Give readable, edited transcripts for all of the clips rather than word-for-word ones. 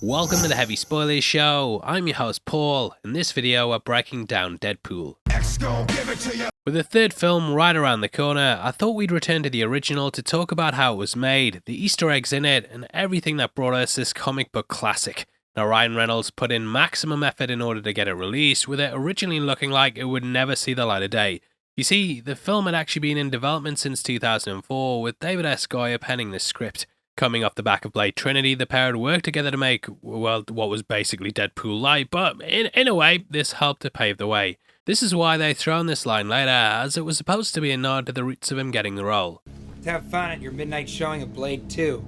Welcome to the Heavy Spoilers Show. I'm your host Paul. In this video we're breaking down Deadpool. With the third film right around the corner, I thought we'd return to the original to talk about how it was made, the Easter eggs in it, and everything that brought us this comic book classic. Now Ryan Reynolds put in maximum effort in order to get it released, with it originally looking like it would never see the light of day. You see, the film had actually been in development since 2004, with David S. Goyer penning the script. Coming off the back of Blade Trinity, the pair had worked together to make, well, what was basically Deadpool light, but in a way, this helped to pave the way. This is why they thrown this line later, as it was supposed to be a nod to the roots of him getting the role. To have fun at your midnight showing of Blade 2.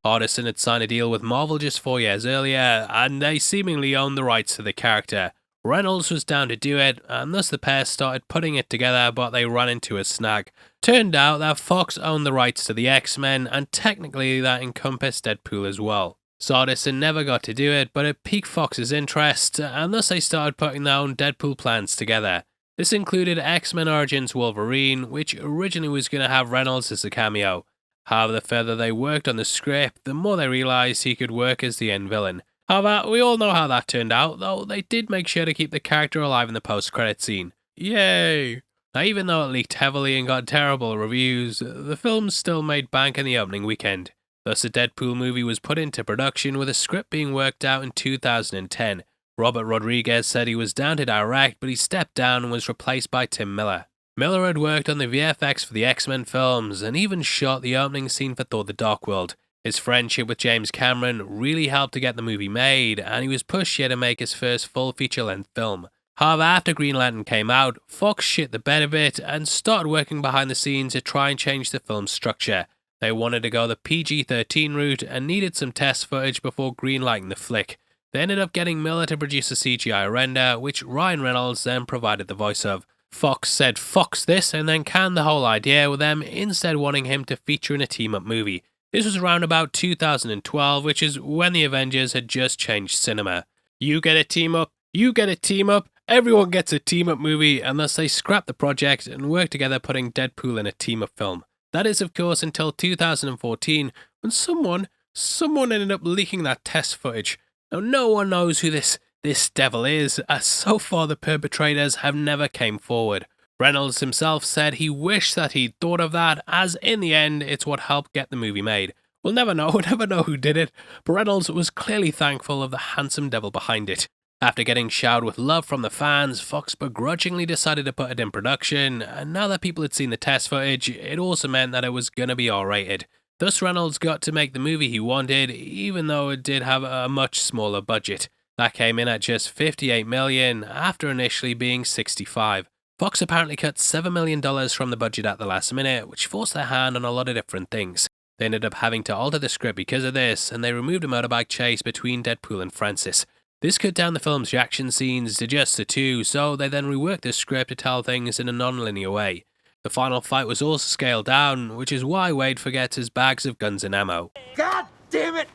Artisan had signed a deal with Marvel just 4 years earlier, and they seemingly owned the rights to the character. Reynolds was down to do it, and thus the pair started putting it together, but they ran into a snag. Turned out that Fox owned the rights to the X-Men, and technically that encompassed Deadpool as well. Artisan never got to do it, but it piqued Fox's interest, and thus they started putting their own Deadpool plans together. This included XMen Origins Wolverine, which originally was going to have Reynolds as a cameo. However, the further they worked on the script, the more they realised he could work as the end villain. However, we all know how that turned out, though they did make sure to keep the character alive in the post-credit scene. Yay! Now, even though it leaked heavily and got terrible reviews, the film still made bank in the opening weekend. Thus, a Deadpool movie was put into production with a script being worked out in 2010. Robert Rodriguez said he was down to direct, but he stepped down and was replaced by Tim Miller. Miller had worked on the VFX for the X-Men films and even shot the opening scene for Thor: The Dark World. His friendship with James Cameron really helped to get the movie made, and he was pushed here to make his first full feature-length film. However, after Green Lantern came out, Fox shit the bed a bit and started working behind the scenes to try and change the film's structure. They wanted to go the PG-13 route and needed some test footage before greenlighting the flick. They ended up getting Miller to produce a CGI render, which Ryan Reynolds then provided the voice of. Fox said "Fox this" and then canned the whole idea, with them instead wanting him to feature in a team-up movie. This was around about 2012, which is when the Avengers had just changed cinema. You get a team-up, you get a team-up, everyone gets a team-up movie, and thus they scrapped the project and worked together putting Deadpool in a team-up film. That is, of course, until 2014, when someone ended up leaking that test footage. Now, no one knows who this devil is, as so far the perpetrators have never came forward. Reynolds himself said he wished that he'd thought of that, as in the end, it's what helped get the movie made. We'll never know who did it, but Reynolds was clearly thankful of the handsome devil behind it. After getting showered with love from the fans, Fox begrudgingly decided to put it in production, and now that people had seen the test footage, it also meant that it was gonna be R-rated. Thus Reynolds got to make the movie he wanted, even though it did have a much smaller budget. That came in at just $58 million, after initially being $65. Fox apparently cut $7 million from the budget at the last minute, which forced their hand on a lot of different things. They ended up having to alter the script because of this, and they removed a motorbike chase between Deadpool and Francis. This cut down the film's action scenes to just the two, so they then reworked the script to tell things in a non-linear way. The final fight was also scaled down, which is why Wade forgets his bags of guns and ammo. God damn it!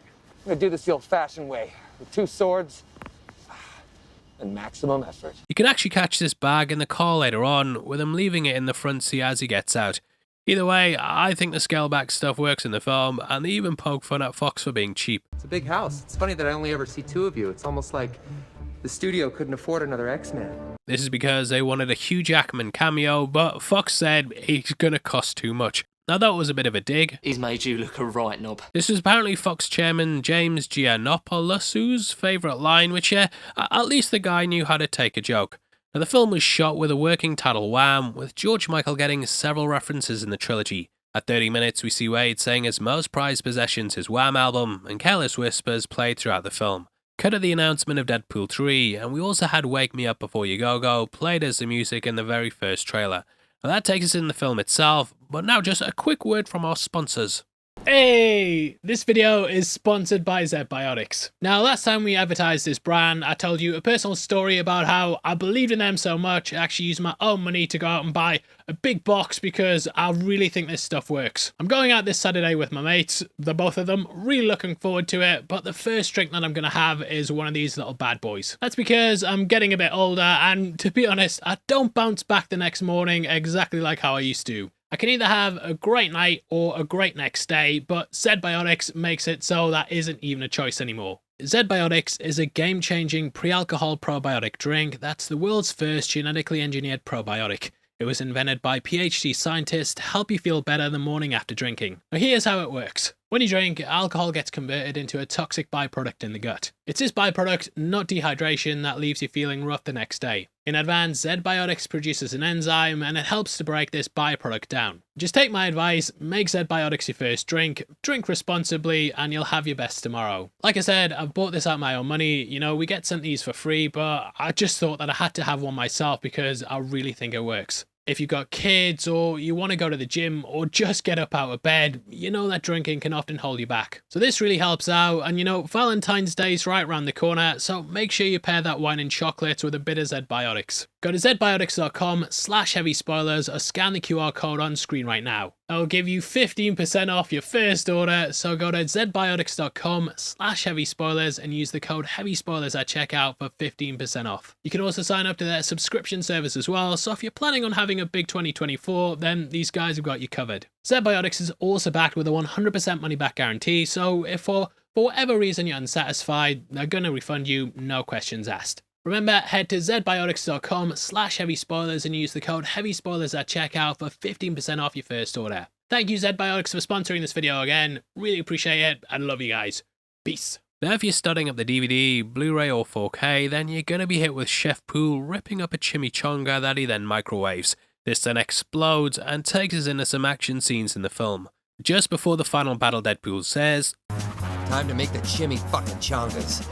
I'm gonna do this the old-fashioned way, with 2 swords and maximum effort. You can actually catch this bag in the car later on, with him leaving it in the front seat as he gets out. Either way, I think the scale back stuff works in the film, and they even poke fun at Fox for being cheap. It's a big house. It's funny that I only ever see 2 of you. It's almost like the studio couldn't afford another X-Men. This is because they wanted a Hugh Jackman cameo, but Fox said he's gonna cost too much. Now that was a bit of a dig. He's made you look a right knob. This was apparently Fox chairman James Giannopoulos' favourite line, which at least the guy knew how to take a joke. Now the film was shot with a working title Wham, with George Michael getting several references in the trilogy. At 30 minutes we see Wade saying his most prized possession's his Wham album, and Careless Whispers played throughout the film. Cut at the announcement of Deadpool 3, and we also had Wake Me Up Before You Go Go played as the music in the very first trailer. Now that takes us in the film itself, but now just a quick word from our sponsors. Hey, this video is sponsored by ZBiotics. Now, last time we advertised this brand, I told you a personal story about how I believed in them so much, I actually used my own money to go out and buy a big box because I really think this stuff works. I'm going out this Saturday with my mates, the both of them, really looking forward to it, but the first drink that I'm going to have is one of these little bad boys. That's because I'm getting a bit older, and to be honest, I don't bounce back the next morning exactly like how I used to. I can either have a great night or a great next day, but ZBiotics makes it so that isn't even a choice anymore. ZBiotics is a game-changing pre-alcohol probiotic drink that's the world's first genetically engineered probiotic. It was invented by PhD scientists to help you feel better the morning after drinking. Now here's how it works. When you drink, alcohol gets converted into a toxic byproduct in the gut. It's this byproduct, not dehydration, that leaves you feeling rough the next day. In advance, ZBiotics produces an enzyme and it helps to break this byproduct down. Just take my advice, make ZBiotics your first drink responsibly, and you'll have your best tomorrow. Like I said, I've bought this out my own money. You know, we get sent these for free, but I just thought that I had to have one myself because I really think it works. If you've got kids, or you want to go to the gym, or just get up out of bed, you know that drinking can often hold you back. So this really helps out, and you know, Valentine's Day is right around the corner, so make sure you pair that wine and chocolates with a bit of ZBiotics. Go to zbiotics.com/heavyspoilers or scan the QR code on screen right now. It'll give you 15% off your first order, so go to zbiotics.com/heavyspoilers and use the code heavyspoilers at checkout for 15% off. You can also sign up to their subscription service as well, so if you're planning on having a big 2024, then these guys have got you covered. ZBiotics is also backed with a 100% money back guarantee, so if for whatever reason you're unsatisfied, they're gonna refund you, no questions asked. Remember, head to zbiotics.com/heavyspoilers and use the code heavyspoilers at checkout for 15% off your first order. Thank you ZBiotics for sponsoring this video again. Really appreciate it and love you guys. Peace. Now if you're starting up the DVD, Blu-ray or 4K, then you're going to be hit with Chefpool ripping up a chimichanga that he then microwaves. This then explodes and takes us into some action scenes in the film. Just before the final battle, Deadpool says, Time to make the chimmy fucking chongas.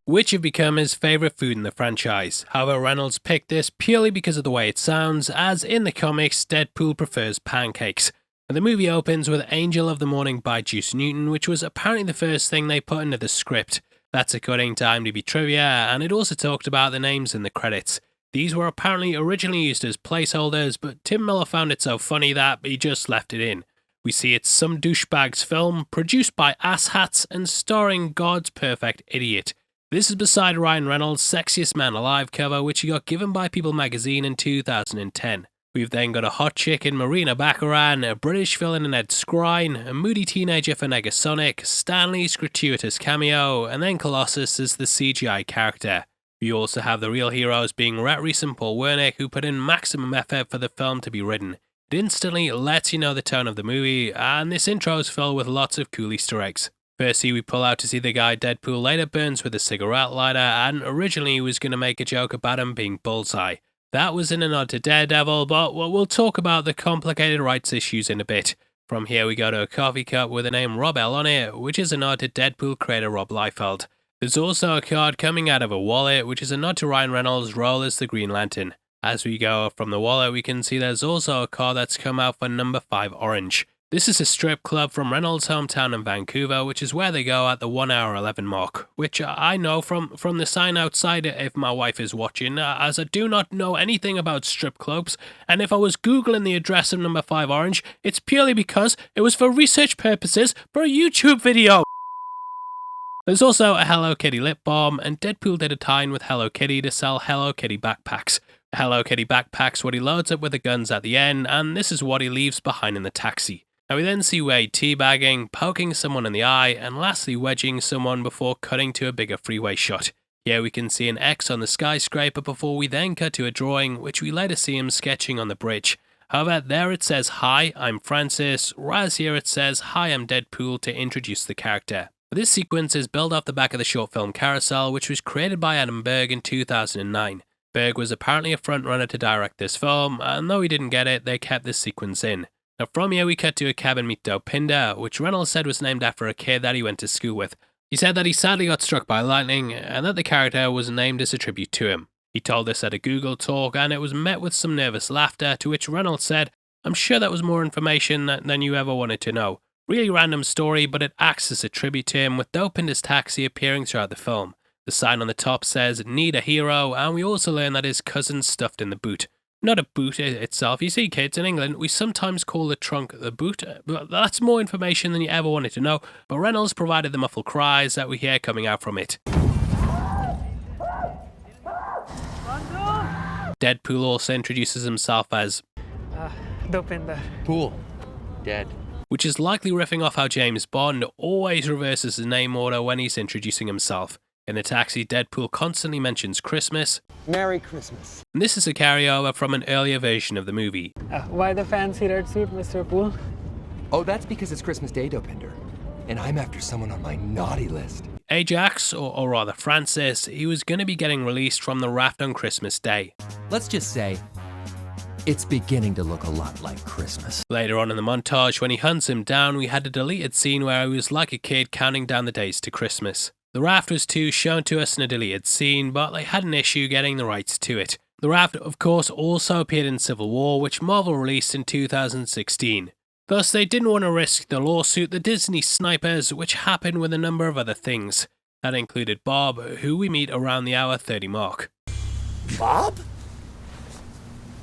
which have become his favourite food in the franchise. However, Reynolds picked this purely because of the way it sounds, as in the comics, Deadpool prefers pancakes. And the movie opens with Angel of the Morning by Juice Newton, which was apparently the first thing they put into the script. That's according to IMDb Trivia, and it also talked about the names in the credits. These were apparently originally used as placeholders, but Tim Miller found it so funny that he just left it in. We see it's some douchebag's film, produced by asshats and starring God's perfect idiot. This is beside Ryan Reynolds' Sexiest Man Alive cover, which he got given by People magazine in 2010. We've then got a hot chick in Marina Baccaran, a British villain in Ed Skrein, a moody teenager for Negasonic, Stanley's gratuitous cameo, and then Colossus as the CGI character. We also have the real heroes being Rhett Reese and Paul Wernick, who put in maximum effort for the film to be written. It instantly lets you know the tone of the movie, and this intro is filled with lots of cool Easter eggs. Firstly, we pull out to see the guy Deadpool later burns with a cigarette lighter, and originally he was going to make a joke about him being Bullseye. That was in a nod to Daredevil, but we'll talk about the complicated rights issues in a bit. From here we go to a coffee cup with the name Rob L on it, which is a nod to Deadpool creator Rob Liefeld. There's also a card coming out of a wallet, which is a nod to Ryan Reynolds' role as the Green Lantern. As we go from the wallet, we can see there's also a card that's come out for number 5 Orange. This is a strip club from Reynolds' hometown in Vancouver, which is where they go at the 1 hour 11 mark, which I know from the sign outside if my wife is watching, as I do not know anything about strip clubs, and if I was Googling the address of number 5 Orange, it's purely because it was for research purposes for a YouTube video. There's also a Hello Kitty lip balm, and Deadpool did a tie-in with Hello Kitty to sell Hello Kitty backpacks. The Hello Kitty backpack's what he loads up with the guns at the end, and this is what he leaves behind in the taxi. Now we then see Wade teabagging, poking someone in the eye, and lastly wedging someone before cutting to a bigger freeway shot. Here we can see an X on the skyscraper before we then cut to a drawing, which we later see him sketching on the bridge. However, there it says, "Hi, I'm Francis," whereas here it says, "Hi, I'm Deadpool," to introduce the character. This sequence is built off the back of the short film Carousel, which was created by Adam Berg in 2009. Berg was apparently a frontrunner to direct this film, and though he didn't get it, they kept this sequence in. Now from here we cut to a cabin meet Dopinder, which Reynolds said was named after a kid that he went to school with. He said that he sadly got struck by lightning, and that the character was named as a tribute to him. He told this at a Google talk, and it was met with some nervous laughter, to which Reynolds said, "I'm sure that was more information than you ever wanted to know. Really random story, but it acts as a tribute to him, with Dopinder's taxi appearing throughout the film. The sign on the top says, 'Need a hero,' and we also learn that his cousin's stuffed in the boot. Not a boot itself. You see, kids, in England, we sometimes call the trunk the boot, but that's more information than you ever wanted to know, but Reynolds provided the muffled cries that we hear coming out from it. Deadpool also introduces himself as Dopinder. Pool. Dead. which is likely riffing off how James Bond always reverses his name order when he's introducing himself. In the taxi, Deadpool constantly mentions Christmas. Merry Christmas. And this is a carryover from an earlier version of the movie. Why the fancy red suit, Mr. Poole? Oh, that's because it's Christmas Day, Dopinder. And I'm after someone on my naughty list. Ajax, or rather Francis, he was going to be getting released from the Raft on Christmas Day. Let's just say, it's beginning to look a lot like Christmas. Later on in the montage, when he hunts him down, we had a deleted scene where he was like a kid counting down the days to Christmas. The Raft was too shown to us in a deleted scene, but they had an issue getting the rights to it. The Raft, of course, also appeared in Civil War, which Marvel released in 2016. Thus, they didn't want to risk the lawsuit the Disney snipers, which happened with a number of other things. That included Bob, who we meet around the hour 30 mark. Bob?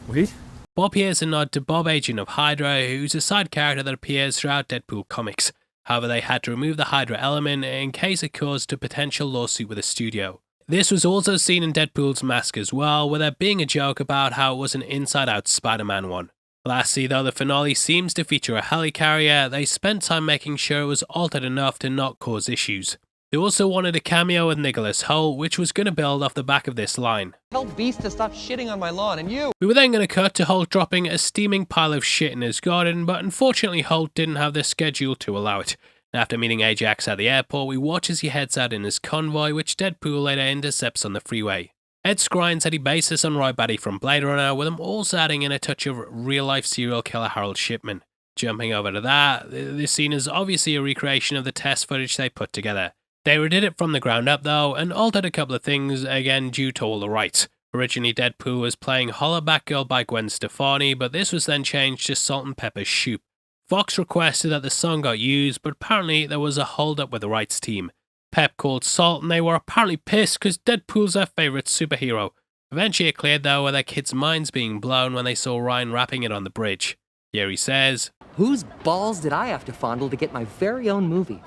Wait. Bob here is a nod to Bob, Agent of Hydra, who's a side character that appears throughout Deadpool comics. However, they had to remove the Hydra element in case it caused a potential lawsuit with the studio. This was also seen in Deadpool's mask as well, with there being a joke about how it was an inside-out Spider-Man one. Lastly, though the finale seems to feature a helicarrier, they spent time making sure it was altered enough to not cause issues. They also wanted a cameo with Nicholas Hoult, which was going to build off the back of this line. Tell Beast to stop shitting on my lawn, and you! We were then going to cut to Hoult dropping a steaming pile of shit in his garden, but unfortunately Hoult didn't have the schedule to allow it. After meeting Ajax at the airport, we watch as he heads out in his convoy, which Deadpool later intercepts on the freeway. Ed Skrein said he based this on Roy Batty from Blade Runner, with him also adding in a touch of real-life serial killer Harold Shipman. Jumping over to that, this scene is obviously a recreation of the test footage they put together. They redid it from the ground up though, and altered a couple of things, again due to all the rights. Originally Deadpool was playing Hollaback Girl by Gwen Stefani, but this was then changed to Salt and Pepper Shoop. Fox requested that the song got used, but apparently there was a hold up with the rights team. Pep called Salt and they were apparently pissed because Deadpool's their favourite superhero. Eventually it cleared though, with their kids' minds being blown when they saw Ryan rapping it on the bridge. Here he says, "Whose balls did I have to fondle to get my very own movie?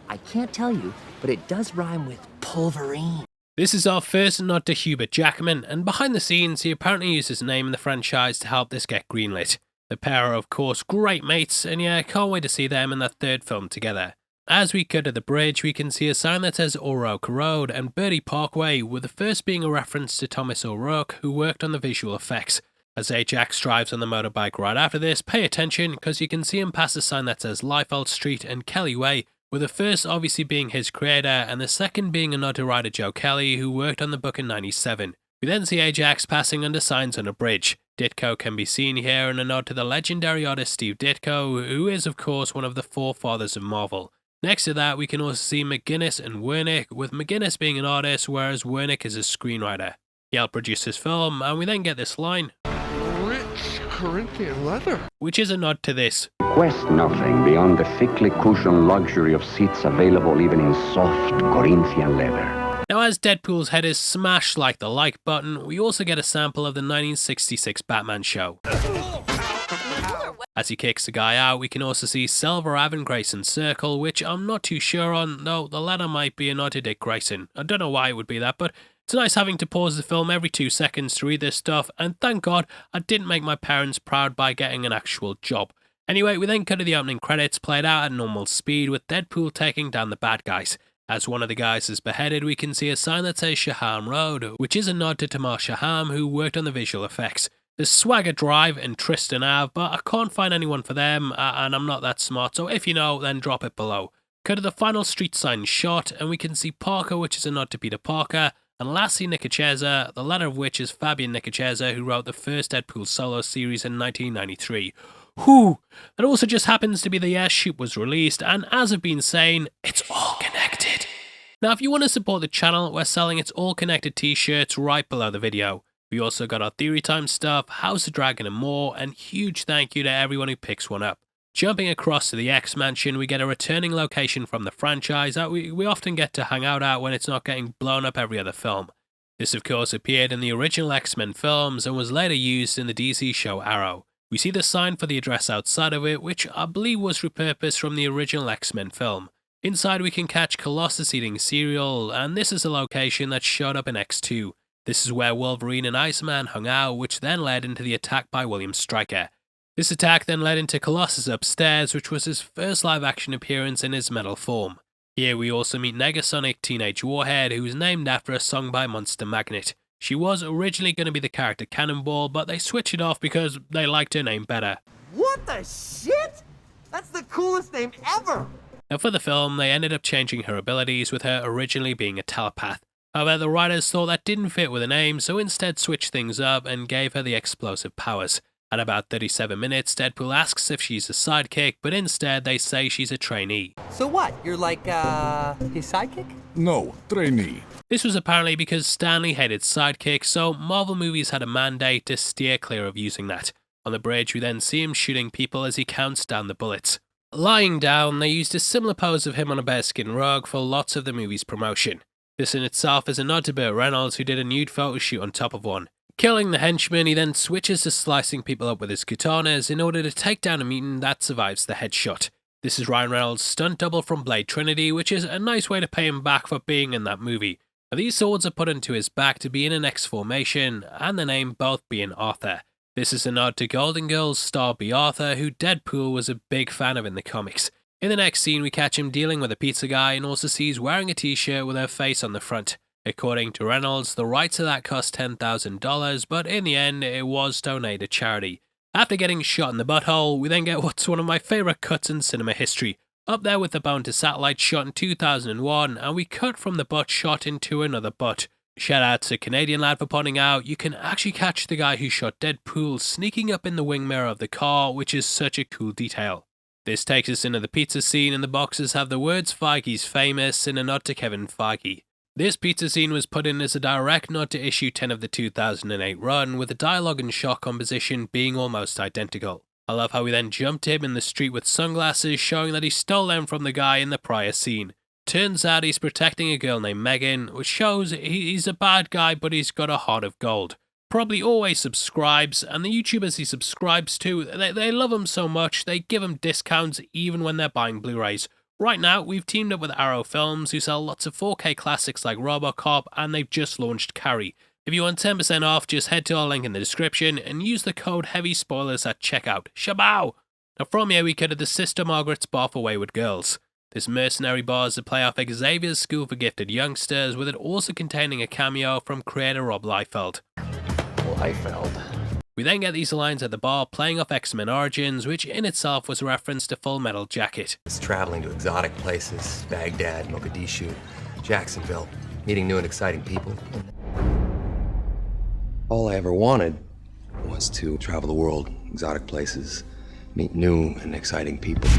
I can't tell you, but it does rhyme with Pulverine." This is our first nod to Hubert Jackman, and behind the scenes he apparently used his name in the franchise to help this get greenlit. The pair are of course great mates, and yeah, can't wait to see them in their third film together. As we cut to the bridge, we can see a sign that says O'Rourke Road and Birdie Parkway, with the first being a reference to Thomas O'Rourke, who worked on the visual effects. As Ajax drives on the motorbike right after this, pay attention because you can see him pass a sign that says Liefeld Street and Kelly Way, with the first obviously being his creator and the second being a nod to writer Joe Kelly, who worked on the book in '97. We then see Ajax passing under signs on a bridge. Ditko can be seen here in a nod to the legendary artist Steve Ditko, who is of course one of the forefathers of Marvel. Next to that, we can also see McGuinness and Wernick, with McGuinness being an artist, whereas Wernick is a screenwriter. He helped produce this film, and we then get this line, "Rich Corinthian leather," which is a nod to this. Request nothing beyond the thickly cushioned luxury of seats available even in soft Corinthian leather. Now, as Deadpool's head is smashed like the like button, we also get a sample of the 1966 Batman show. As he kicks the guy out, we can also see Silver Avon Grayson Circle, which I'm not too sure on, though the latter might be a nod to Dick Grayson. I don't know why it would be that, but it's nice having to pause the film every 2 seconds to read this stuff, and thank God I didn't make my parents proud by getting an actual job. Anyway, we then cut to the opening credits played out at normal speed, with Deadpool taking down the bad guys. As one of the guys is beheaded, we can see a sign that says Shaham Road, which is a nod to Tamar Shaham, who worked on the visual effects. There's Swagger Drive and Tristan Ave, but I can't find anyone for them, and I'm not that smart, so if you know, then drop it below. Cut to the final street sign shot, and we can see Parker, which is a nod to Peter Parker, and lastly Nicocesa, the latter of which is Fabian Nicocesa, who wrote the first Deadpool solo series in 1993. Whew! That also just happens to be the year Shoot was released, and as I've been saying, it's all connected. Now if you want to support the channel, we're selling It's All Connected t-shirts right below the video. We also got our Theory Time stuff, House of Dragon and more, and huge thank you to everyone who picks one up. Jumping across to the X-Mansion, we get a returning location from the franchise that we often get to hang out at when it's not getting blown up every other film. This of course appeared in the original X-Men films and was later used in the DC show Arrow. We see the sign for the address outside of it, which I believe was repurposed from the original X-Men film. Inside we can catch Colossus eating cereal, and this is a location that showed up in X2. This is where Wolverine and Iceman hung out, which then led into the attack by William Stryker. This attack then led into Colossus Upstairs, which was his first live-action appearance in his metal form. Here we also meet Negasonic Teenage Warhead, who was named after a song by Monster Magnet. She was originally going to be the character Cannonball, but they switched it off because they liked her name better. What the shit? That's the coolest name ever! Now for the film, they ended up changing her abilities, with her originally being a telepath. However, the writers thought that didn't fit with the name, so instead switched things up and gave her the explosive powers. At about 37 minutes, Deadpool asks if she's a sidekick, but instead they say she's a trainee. So what? You're like, his sidekick? No, trainee. This was apparently because Stanley hated sidekicks, so Marvel movies had a mandate to steer clear of using that. On the bridge, we then see him shooting people as he counts down the bullets. Lying down, they used a similar pose of him on a bearskin rug for lots of the movie's promotion. This in itself is a nod to Hubert Reynolds, who did a nude photo shoot on top of one. Killing the henchman, he then switches to slicing people up with his katanas in order to take down a mutant that survives the headshot. This is Ryan Reynolds' stunt double from Blade Trinity, which is a nice way to pay him back for being in that movie. Now, these swords are put into his back to be in an X formation, and the name both being Arthur. This is a nod to Golden Girls star B. Arthur, who Deadpool was a big fan of in the comics. In the next scene, we catch him dealing with a pizza guy and also sees wearing a t-shirt with her face on the front. According to Reynolds, the rights to that cost $10,000, but in the end, it was donated to charity. After getting shot in the butthole, we then get what's one of my favourite cuts in cinema history. Up there with the Bone to Satellite shot in 2001, and we cut from the butt shot into another butt. Shout out to Canadian lad for pointing out, you can actually catch the guy who shot Deadpool sneaking up in the wing mirror of the car, which is such a cool detail. This takes us into the pizza scene, and the boxes have the words Feige's famous in a nod to Kevin Feige. This pizza scene was put in as a direct nod to issue 10 of the 2008 run, with the dialogue and shot composition being almost identical. I love how we then jumped him in the street with sunglasses, showing that he stole them from the guy in the prior scene. Turns out he's protecting a girl named Megan, which shows he's a bad guy, but he's got a heart of gold. Probably always subscribes, and the YouTubers he subscribes to, they love him so much, they give him discounts even when they're buying Blu-rays. Right now, we've teamed up with Arrow Films, who sell lots of 4K classics like RoboCop, and they've just launched Carrie. If you want 10% off, just head to our link in the description and use the code HEAVYSpoilers at checkout. Shabow! Now from here, we cut to the Sister Margaret's bar for wayward girls. This mercenary bar is a play off Xavier's School for Gifted Youngsters, with it also containing a cameo from creator Rob Liefeld. We then get these lines at the bar playing off XMen Origins, which in itself was a reference to Full Metal Jacket. It's traveling to exotic places, Baghdad, Mogadishu, Jacksonville, meeting new and exciting people. All I ever wanted was to travel the world, exotic places, meet new and exciting people.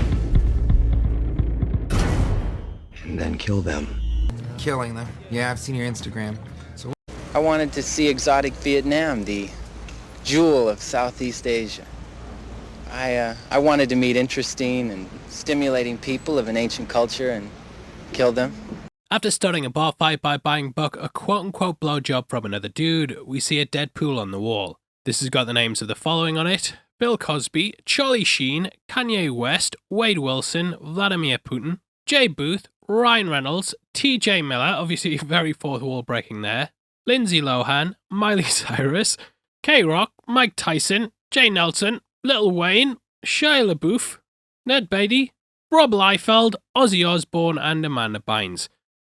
And then kill them. Killing them. Yeah, I've seen your Instagram. So I wanted to see exotic Vietnam, the jewel of Southeast Asia. I wanted to meet interesting and stimulating people of an ancient culture and kill them. After starting a bar fight by buying Buck a quote-unquote blowjob from another dude, we see a Deadpool on the wall. This has got the names of the following on it: Bill Cosby, Charlie Sheen, Kanye West, Wade Wilson, Vladimir Putin, Jay Booth, Ryan Reynolds, TJ Miller, obviously very fourth wall breaking there, Lindsay Lohan, Miley Cyrus, K-Rock, Mike Tyson, Jay Nelson, Lil Wayne, Shia LaBeouf, Ned Beatty, Rob Liefeld, Ozzy Osbourne, and Amanda Bynes.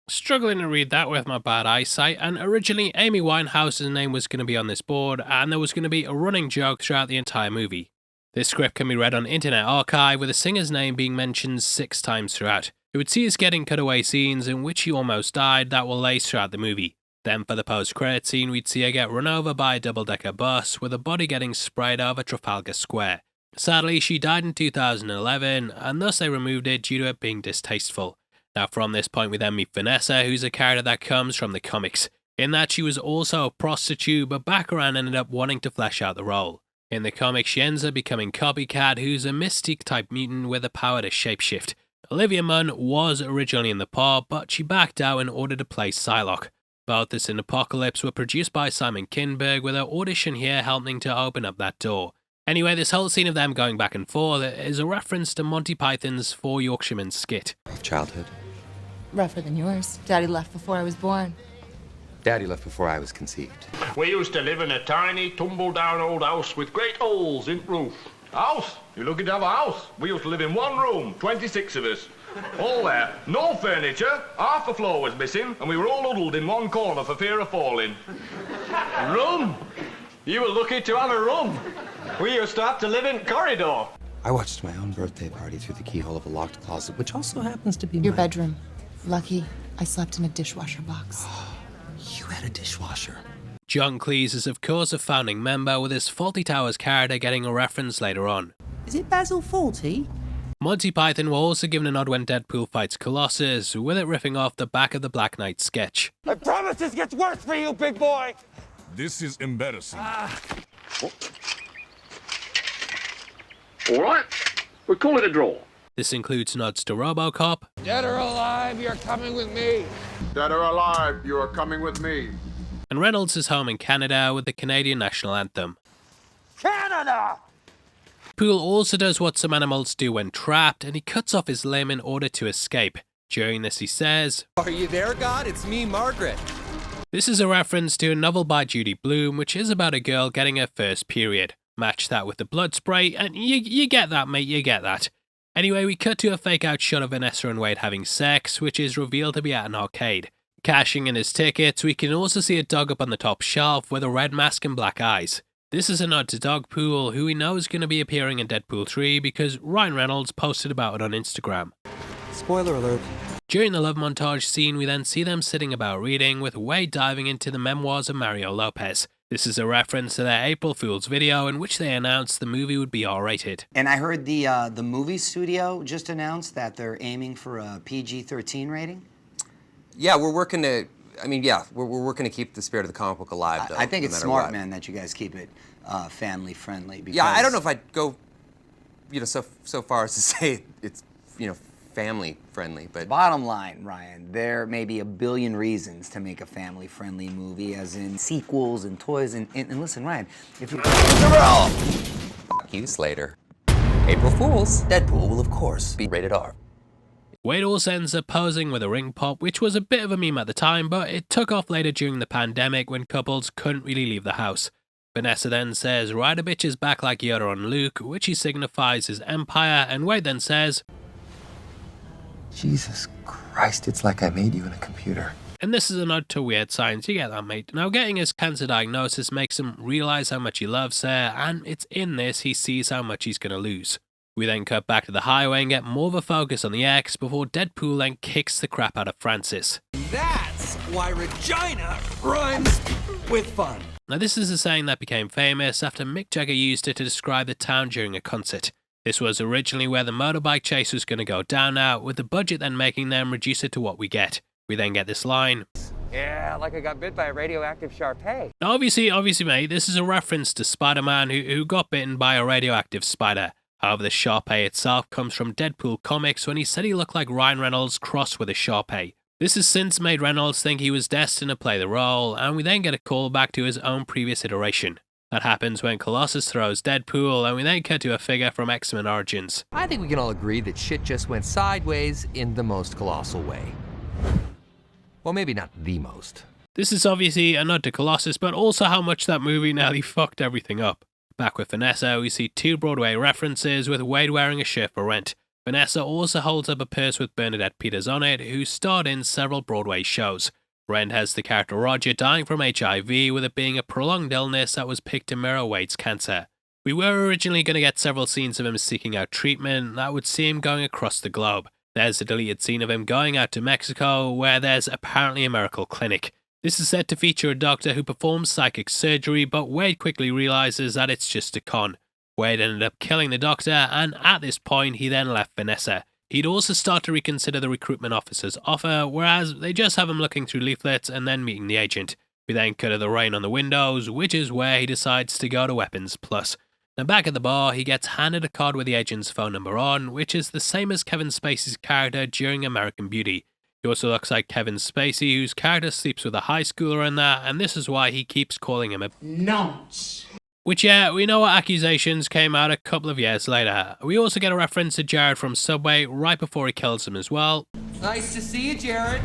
Struggling to read that with my bad eyesight, and originally Amy Winehouse's name was going to be on this board, and there was going to be a running joke throughout the entire movie. This script can be read on Internet Archive, with the singer's name being mentioned 6 times throughout. It would see us getting cutaway scenes in which he almost died that will lace throughout the movie. Then for the post-credit scene, we'd see her get run over by a double-decker bus, with her body getting sprayed over Trafalgar Square. Sadly, she died in 2011, and thus they removed it due to it being distasteful. Now from this point we then meet Vanessa, who's a character that comes from the comics, in that she was also a prostitute, but Baccarat ended up wanting to flesh out the role. In the comics, she ends up becoming Copycat, who's a Mystique-type mutant with the power to shapeshift. Olivia Munn was originally in the part, but she backed out in order to play Psylocke. Both this and Apocalypse were produced by Simon Kinberg, with her audition here helping to open up that door. Anyway, this whole scene of them going back and forth is a reference to Monty Python's 4 Yorkshiremen skit. Childhood. Rougher than yours. Daddy left before I was born. Daddy left before I was conceived. We used to live in a tiny, tumble-down old house with great holes in the roof. House? You're lucky to have a house. We used to live in one room, 26 of us. All there. No furniture. Half the floor was missing, and we were all huddled in one corner for fear of falling. Room? You were lucky to have a room. We used to have to live in corridor. I watched my own birthday party through the keyhole of a locked closet, which also happens to be Your my... bedroom. Lucky, I slept in a dishwasher box. You had a dishwasher. John Cleese is of course a founding member, with his Fawlty Towers character getting a reference later on. Is it Basil Fawlty? Monty Python were also given a nod when Deadpool fights Colossus, with it riffing off the back of the Black Knight sketch. I promise this gets worse for you, big boy! This is embarrassing. All right, we call it a draw. This includes nods to RoboCop. Dead or alive, you're coming with me. Dead or alive, you are coming with me. And Reynolds is home in Canada with the Canadian national anthem. Canada! Poole also does what some animals do when trapped, and he cuts off his limb in order to escape. During this he says, "Are you there, God? It's me, Margaret." This is a reference to a novel by Judy Blume, which is about a girl getting her first period. Match that with the blood spray, and you get that, mate, you get that. Anyway, we cut to a fake-out shot of Vanessa and Wade having sex, which is revealed to be at an arcade. Cashing in his tickets, we can also see a dog up on the top shelf with a red mask and black eyes. This is a nod to Dogpool, who we know is going to be appearing in Deadpool 3 because Ryan Reynolds posted about it on Instagram. Spoiler alert. During the love montage scene, we then see them sitting about reading, with Wade diving into the memoirs of Mario Lopez. This is a reference to their April Fool's video in which they announced the movie would be R-rated. And I heard the movie studio just announced that they're aiming for a PG-13 rating. Yeah, we're working to. I mean, yeah, we're working to keep the spirit of the comic book alive. Though, I think no it's matter smart, what. man, that you guys keep it family friendly. Because... Yeah, I don't know if I'd go, so far as to say it's, family friendly, but bottom line, Ryan, there may be a billion reasons to make a family friendly movie, as in sequels and toys. And listen, Ryan, if you Fuck you, Slater. April Fools. Deadpool will of course be rated R. Wade also ends up posing with a ring pop, which was a bit of a meme at the time, but it took off later during the pandemic when couples couldn't really leave the house. Vanessa then says, "Ride a bitch is back like Yoda on Luke," which he signifies his empire, and Wade then says, Jesus Christ, it's like I made you in a computer. And this is a nod to Weird Science, you get that, mate. Now, getting his cancer diagnosis makes him realise how much he loves her, and it's in this he sees how much he's going to lose. We then cut back to the highway and get more of a focus on the X before Deadpool then kicks the crap out of Francis. That's why Regina rhymes with fun. Now, this is a saying that became famous after Mick Jagger used it to describe the town during a concert. This was originally where the motorbike chase was going to go down now, with the budget then making them reduce it to what we get. We then get this line. Yeah, like I got bit by a radioactive Shar-Pei. Now, obviously, mate, this is a reference to Spider-Man who got bitten by a radioactive spider. However, the Shar-Pei itself comes from Deadpool comics when he said he looked like Ryan Reynolds crossed with a Shar-Pei. This has since made Reynolds think he was destined to play the role, and we then get a call back to his own previous iteration. That happens when Colossus throws Deadpool, and we then cut to a figure from XMen Origins. I think we can all agree that shit just went sideways in the most colossal way. Well, maybe not the most. This is obviously a nod to Colossus, but also how much that movie nearly fucked everything up. Back with Vanessa, we see two Broadway references with Wade wearing a shirt for rent. Vanessa also holds up a purse with Bernadette Peters on it, who starred in several Broadway shows. Rent has the character Roger dying from HIV, with it being a prolonged illness that was picked to mirror Wade's cancer. We were originally going to get several scenes of him seeking out treatment that would see him going across the globe. There's a deleted scene of him going out to Mexico, where there's apparently a miracle clinic. This is said to feature a doctor who performs psychic surgery, but Wade quickly realizes that it's just a con. Wade ended up killing the doctor, and at this point he then left Vanessa. He'd also start to reconsider the recruitment officer's offer, whereas they just have him looking through leaflets and then meeting the agent. We then cut to the rain on the windows, which is where he decides to go to Weapons Plus. Now back at the bar, he gets handed a card with the agent's phone number on, which is the same as Kevin Spacey's character during American Beauty. He also looks like Kevin Spacey, whose character sleeps with a high schooler in that, and this is why he keeps calling him a nonce. Which, yeah, we know what accusations came out a couple of years later. We also get a reference to Jared from Subway right before he kills him as well. Nice to see you, Jared.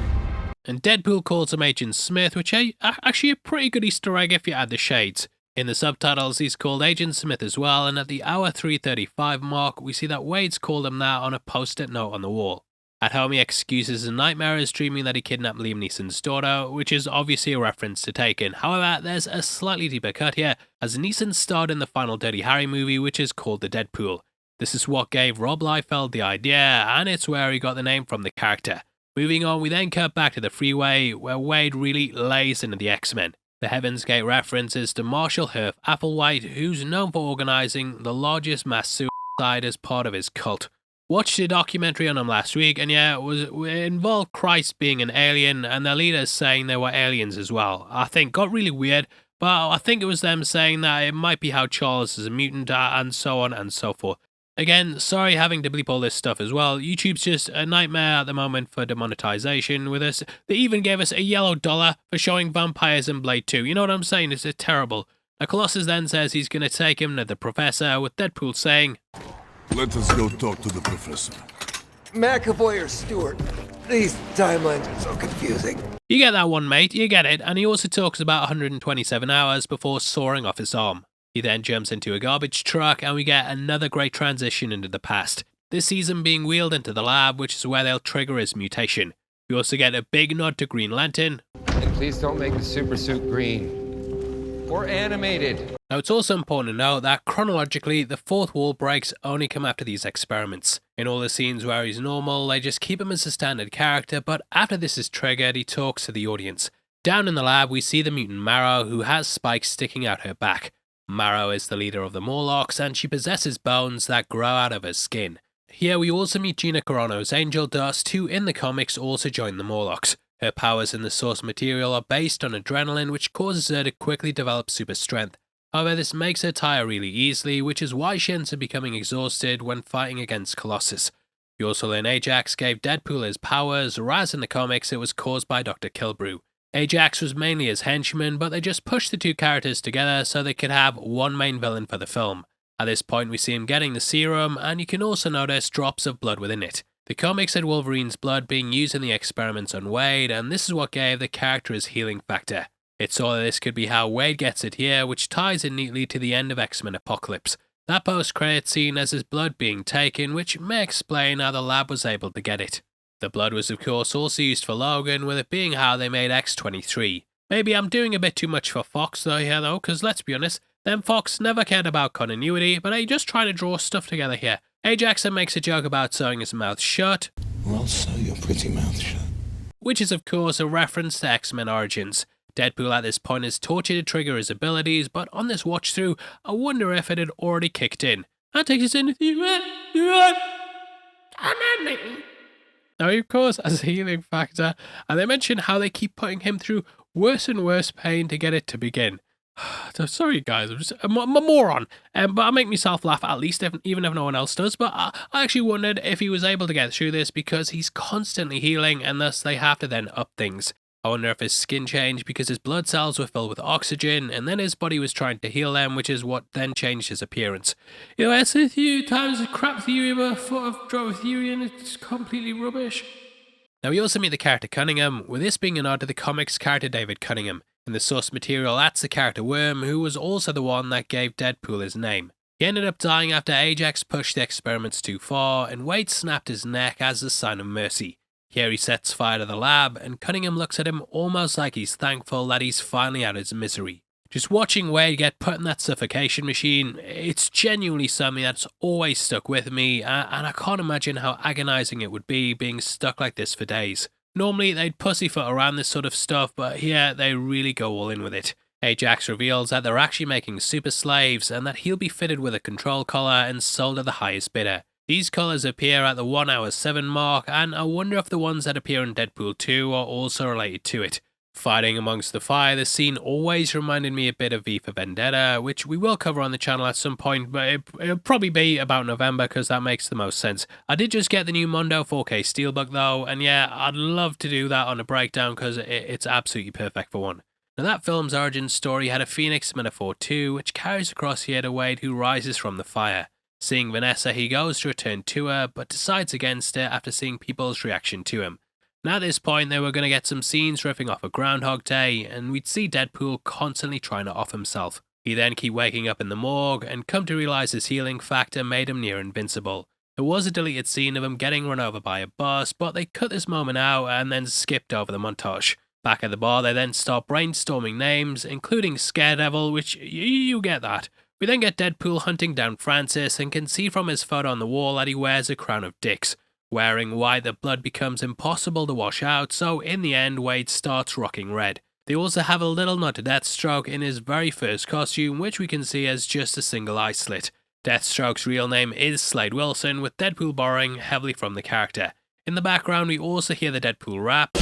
And Deadpool calls him Agent Smith, which is actually a pretty good Easter egg if you add the shades. In the subtitles, he's called Agent Smith as well, and at the hour 3:35 mark, we see that Wade's called him that on a post-it note on the wall. At home, he excuses a nightmare as dreaming that he kidnapped Liam Neeson's daughter, which is obviously a reference to Taken. However, there's a slightly deeper cut here, as Neeson starred in the final Dirty Harry movie, which is called The Deadpool. This is what gave Rob Liefeld the idea, and it's where he got the name from the character. Moving on, we then cut back to the freeway, where Wade really lays into the X-Men. The Heavensgate reference is to Marshall Herf Applewhite, who's known for organising the largest mass suicide as part of his cult. Watched a documentary on him last week, and yeah, it involved Christ being an alien and their leaders saying they were aliens as well. I think got really weird, but I think it was them saying that it might be how Charles is a mutant and so on and so forth. Again, sorry having to bleep all this stuff as well. YouTube's just a nightmare at the moment for demonetization with us. They even gave us a yellow dollar for showing vampires in Blade 2. You know what I'm saying? It's terrible. Now Colossus then says he's going to take him to the Professor, with Deadpool saying, "Let us go talk to the Professor." McAvoy or Stewart? These timelines are so confusing. You get that one, mate. You get it. And he also talks about 127 hours before soaring off his arm. He then jumps into a garbage truck, and we get another great transition into the past. This season being wheeled into the lab, which is where they'll trigger his mutation. We also get a big nod to Green Lantern. And please don't make the super suit green. Or animated. Now it's also important to note that chronologically, the fourth wall breaks only come after these experiments. In all the scenes where he's normal, they just keep him as a standard character, but after this is triggered, he talks to the audience. Down in the lab, we see the mutant Marrow, who has spikes sticking out her back. Marrow is the leader of the Morlocks, and she possesses bones that grow out of her skin. Here we also meet Gina Carano's Angel Dust, who in the comics also joined the Morlocks. Her powers in the source material are based on adrenaline, which causes her to quickly develop super strength. However, this makes her tire really easily, which is why she ends up becoming exhausted when fighting against Colossus. We also learn Ajax gave Deadpool his powers, whereas in the comics it was caused by Dr. Kilbrew. Ajax was mainly his henchman, but they just pushed the two characters together so they could have one main villain for the film. At this point we see him getting the serum, and you can also notice drops of blood within it. The comics had Wolverine's blood being used in the experiments on Wade, and this is what gave the character his healing factor. It saw that this could be how Wade gets it here, which ties in neatly to the end of X-Men Apocalypse. That post-credit scene has his blood being taken, which may explain how the lab was able to get it. The blood was of course also used for Logan, with it being how they made X-23. Maybe I'm doing a bit too much for Fox though, because let's be honest, them Fox never cared about continuity, but they just trying to draw stuff together here. Ajax then makes a joke about sewing his mouth shut. Well, sew your pretty mouth shut. Which is of course a reference to XMen Origins. Deadpool at this point is tortured to trigger his abilities, but on this watch through, I wonder if it had already kicked in. That takes us into the Now, he of course has a healing factor, and they mention how they keep putting him through worse and worse pain to get it to begin. So sorry guys, I'm a moron, but I make myself laugh at least, even if no one else does. But I actually wondered if he was able to get through this because he's constantly healing, and thus they have to then up things. I wonder if his skin changed because his blood cells were filled with oxygen, and then his body was trying to heal them, which is what then changed his appearance. You know, I said a few times a crap theory about a foot of drop theory, and it's completely rubbish. Now we also meet the character Cunningham, with this being a nod to the comics character David Cunningham. In the source material, that's the character Worm, who was also the one that gave Deadpool his name. He ended up dying after Ajax pushed the experiments too far, and Wade snapped his neck as a sign of mercy. Here he sets fire to the lab, and Cunningham looks at him almost like he's thankful that he's finally out of his misery. Just watching Wade get put in that suffocation machine, it's genuinely something that's always stuck with me, and I can't imagine how agonizing it would be being stuck like this for days. Normally they'd pussyfoot around this sort of stuff, but here they really go all in with it. Ajax reveals that they're actually making super slaves, and that he'll be fitted with a control collar and sold at the highest bidder. These colours appear at the 1 hour 7 mark, and I wonder if the ones that appear in Deadpool 2 are also related to it. Fighting amongst the fire, the scene always reminded me a bit of V for Vendetta, which we will cover on the channel at some point, but it'll probably be about November because that makes the most sense. I did just get the new Mondo 4K Steelbook though, and yeah, I'd love to do that on a breakdown because it's absolutely perfect for one. Now that film's origin story had a Phoenix metaphor too, which carries across here to Wade, who rises from the fire. Seeing Vanessa, he goes to return to her, but decides against it after seeing people's reaction to him. Now at this point, they were going to get some scenes riffing off a Groundhog Day, and we'd see Deadpool constantly trying to off himself. He then keep waking up in the morgue and come to realise his healing factor made him near invincible. There was a deleted scene of him getting run over by a bus, but they cut this moment out and then skipped over the montage. Back at the bar, they then start brainstorming names, including Scaredevil, which you get that. We then get Deadpool hunting down Francis and can see from his photo on the wall that he wears a crown of dicks. Wearing white, the blood becomes impossible to wash out, so in the end, Wade starts rocking red. They also have a little nod to Deathstroke in his very first costume, which we can see as just a single eye slit. Deathstroke's real name is Slade Wilson, with Deadpool borrowing heavily from the character. In the background, we also hear the Deadpool Rap,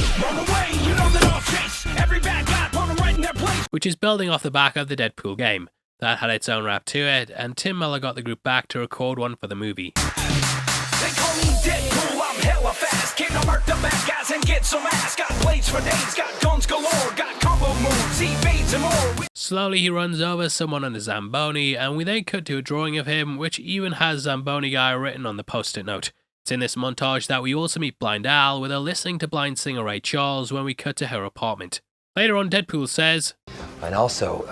which is building off the back of the Deadpool game. That had its own rap to it, and Tim Miller got the group back to record one for the movie. They call me Deadpool, I'm hella fast. Came to murk the bad guys and get some ass. Got blades for days, got guns galore, got combo moves, evades and more. Slowly he runs over someone on a Zamboni, and we then cut to a drawing of him, which even has Zamboni guy written on the post-it note. It's in this montage that we also meet Blind Al, with her listening to blind singer Ray Charles when we cut to her apartment. Later on, Deadpool says, And also,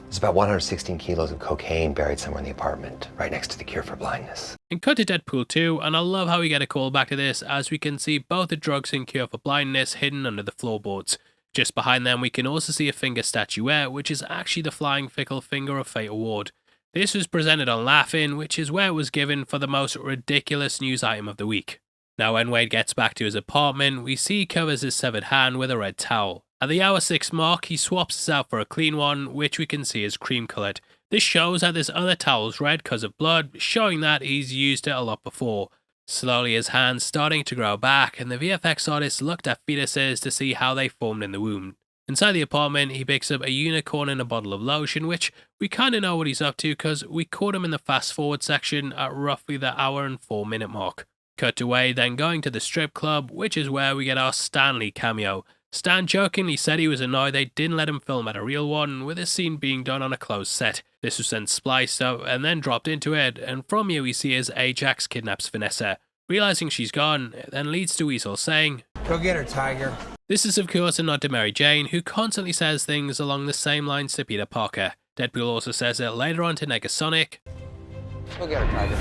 there's about 116 kilos of cocaine buried somewhere in the apartment, right next to the cure for blindness. And cut to Deadpool 2, and I love how we get a call back to this, as we can see both the drugs and cure for blindness hidden under the floorboards. Just behind them, we can also see a finger statuette, which is actually the Flying Fickle Finger of Fate award. This was presented on Laugh-In, which is where it was given for the most ridiculous news item of the week. Now when Wade gets back to his apartment, we see he covers his severed hand with a red towel. At the hour 6 mark, he swaps this out for a clean one, which we can see is cream coloured. This shows that this other towel's red because of blood, showing that he's used it a lot before. Slowly his hand's starting to grow back, and the VFX artist looked at fetuses to see how they formed in the womb. Inside the apartment, he picks up a unicorn and a bottle of lotion, which we kinda know what he's up to because we caught him in the fast forward section at roughly the hour and 4 minute mark. Cut to Wade then going to the strip club, which is where we get our Stanley cameo. Stan jokingly said he was annoyed they didn't let him film at a real one, with this scene being done on a closed set. This was then spliced up and then dropped into it, and from here we see as Ajax kidnaps Vanessa. Realizing she's gone, it then leads to Weasel saying, Go get her, Tiger. This is of course a nod to Mary Jane, who constantly says things along the same lines to Peter Parker. Deadpool also says it later on to Negasonic, Go get her, Tiger.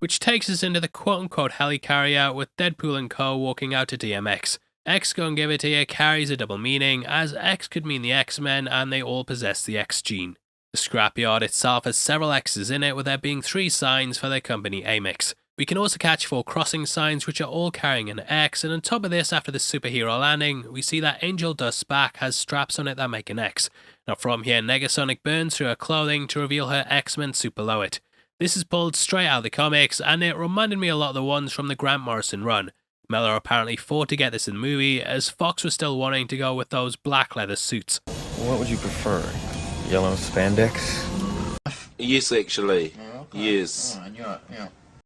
which takes us into the quote-unquote helicarrier with Deadpool and co walking out to DMX. X Gon Give It To You carries a double meaning, as X could mean the X-Men and they all possess the X gene. The scrapyard itself has several X's in it, with there being 3 signs for their company Amix. We can also catch 4 crossing signs which are all carrying an X, and on top of this, after the superhero landing, we see that Angel Dust's back has straps on it that make an X. Now from here, Negasonic burns through her clothing to reveal her X-Men suit below it. This is pulled straight out of the comics, and it reminded me a lot of the ones from the Grant Morrison run. Miller apparently fought to get this in the movie, as Fox was still wanting to go with those black leather suits. What would you prefer? Yellow spandex? Yes, actually. Yes.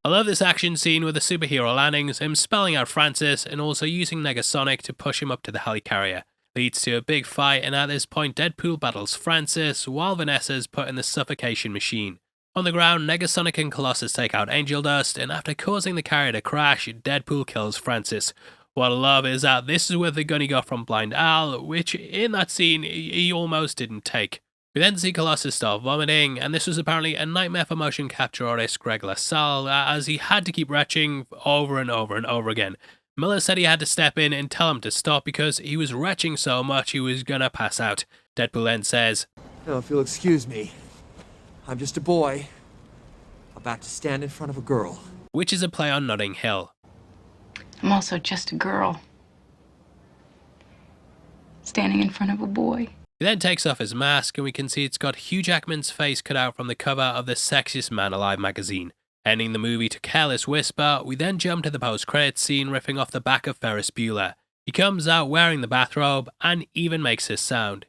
I love this action scene with the superhero landings, him spelling out Francis, and also using Negasonic to push him up to the helicarrier. Leads to a big fight, and at this point Deadpool battles Francis, while Vanessa is put in the Suffocation Machine. On the ground, Negasonic and Colossus take out Angel Dust, and after causing the carrier to crash, Deadpool kills Francis. What I love is that this is with the gun he got from Blind Al, which in that scene he almost didn't take. We then see Colossus start vomiting, and this was apparently a nightmare for motion capture artist Greg LaSalle, as he had to keep retching over and over and over again. Miller said he had to step in and tell him to stop because he was retching so much he was gonna pass out. Deadpool then says, Now, if you'll excuse me, I'm just a boy about to stand in front of a girl. Which is a play on Notting Hill. I'm also just a girl standing in front of a boy. He then takes off his mask, and we can see it's got Hugh Jackman's face cut out from the cover of the Sexiest Man Alive magazine. Ending the movie to Careless Whisper, we then jump to the post-credits scene riffing off the back of Ferris Bueller. He comes out wearing the bathrobe, and even makes this sound.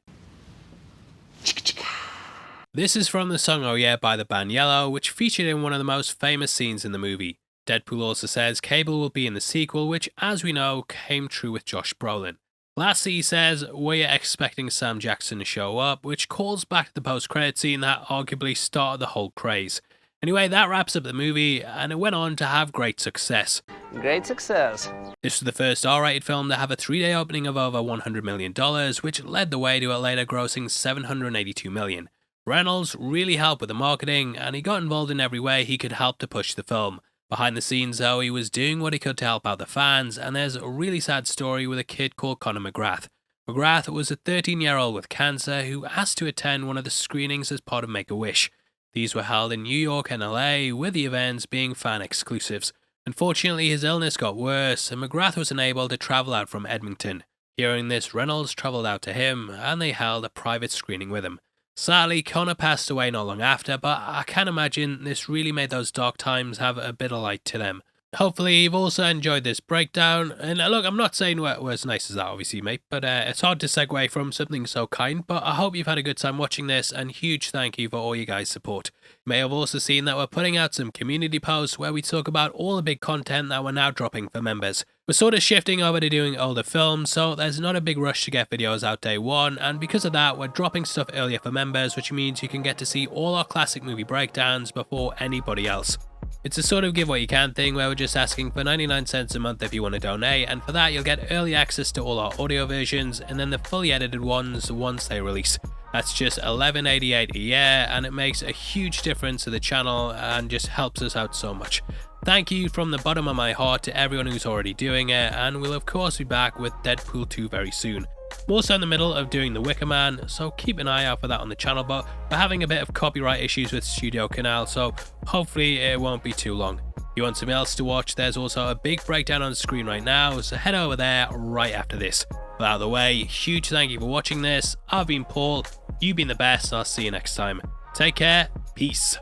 This is from the song Oh Yeah by the band Yellow, which featured in one of the most famous scenes in the movie. Deadpool also says Cable will be in the sequel, which, as we know, came true with Josh Brolin. Lastly, he says, we're expecting Sam Jackson to show up, which calls back to the post-credit scene that arguably started the whole craze. Anyway, that wraps up the movie, and it went on to have great success. Great success. This was the first R-rated film to have a 3-day opening of over $100 million, which led the way to it later grossing $782 million. Reynolds really helped with the marketing, and he got involved in every way he could help to push the film. Behind the scenes though, he was doing what he could to help out the fans, and there's a really sad story with a kid called Conor McGrath. McGrath was a 13-year-old with cancer who asked to attend one of the screenings as part of Make-A-Wish. These were held in New York and LA, with the events being fan exclusives. Unfortunately, his illness got worse, and McGrath was unable to travel out from Edmonton. Hearing this, Reynolds travelled out to him, and they held a private screening with him. Sadly, Conor passed away not long after, but I can imagine this really made those dark times have a bit of light to them. Hopefully you've also enjoyed this breakdown, and look, I'm not saying we're as nice as that obviously mate, but it's hard to segue from something so kind, but I hope you've had a good time watching this, and huge thank you for all you guys' support. You may have also seen that we're putting out some community posts where we talk about all the big content that we're now dropping for members. We're sort of shifting over to doing older films, so there's not a big rush to get videos out day one, and because of that we're dropping stuff earlier for members, which means you can get to see all our classic movie breakdowns before anybody else. It's a sort of give what you can thing where we're just asking for 99 cents a month if you want to donate, and for that you'll get early access to all our audio versions and then the fully edited ones once they release. That's just $11.88 a year, and it makes a huge difference to the channel and just helps us out so much. Thank you from the bottom of my heart to everyone who's already doing it, and we'll of course be back with Deadpool 2 very soon. I'm also in the middle of doing The Wicker Man, so keep an eye out for that on the channel, but we're having a bit of copyright issues with Studio Canal, so hopefully it won't be too long. If you want something else to watch, there's also a big breakdown on the screen right now, so head over there right after this. But out of the way, huge thank you for watching this. I've been Paul, you've been the best, I'll see you next time. Take care, peace.